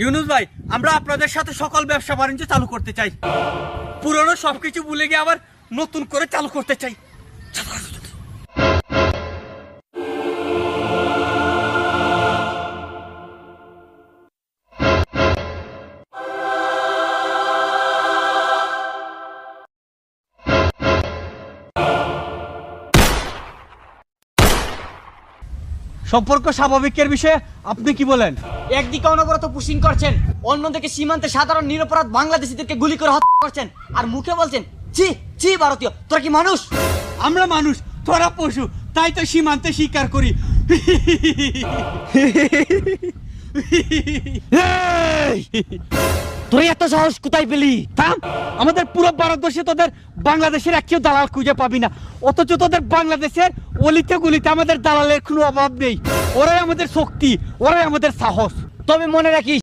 ইউনুস ভাই, আমরা আপনাদের সাথে সকল ব্যবসা বাণিজ্য চালু করতে চাই। পুরনো সবকিছু ভুলে গিয়ে আবার নতুন করে চালু করতে চাই। সম্পর্ক স্বাভাবিকের বিষয়ে আপনি কি বলেন? একদিকে অনবরত পুশিং করছেন, অন্যদিকে সীমান্তে সাধারণ নিরপরাধ বাংলাদেশিদেরকে গুলি করে হত্যা করছেন, আর মুখে বলছেন ছি ছি ভারতীয়, তোরা কি মানুষ? আমরা মানুষ, তোরা পশু, তাই তো সীমান্তে শিকার করি। তুই এত সাহস কোথায় পেলি? থাম, আমাদের পুরো ভারতবর্ষে তোদের বাংলাদেশের একটিও দালাল খুঁজে পাবি না, অথচ তোদের বাংলাদেশের অলিতে গলিতে আমাদের দালালের কোনো অভাব নেই। ওরাই আমাদের শক্তি, ওরাই আমাদের সাহস। তবে মনে রাখিস,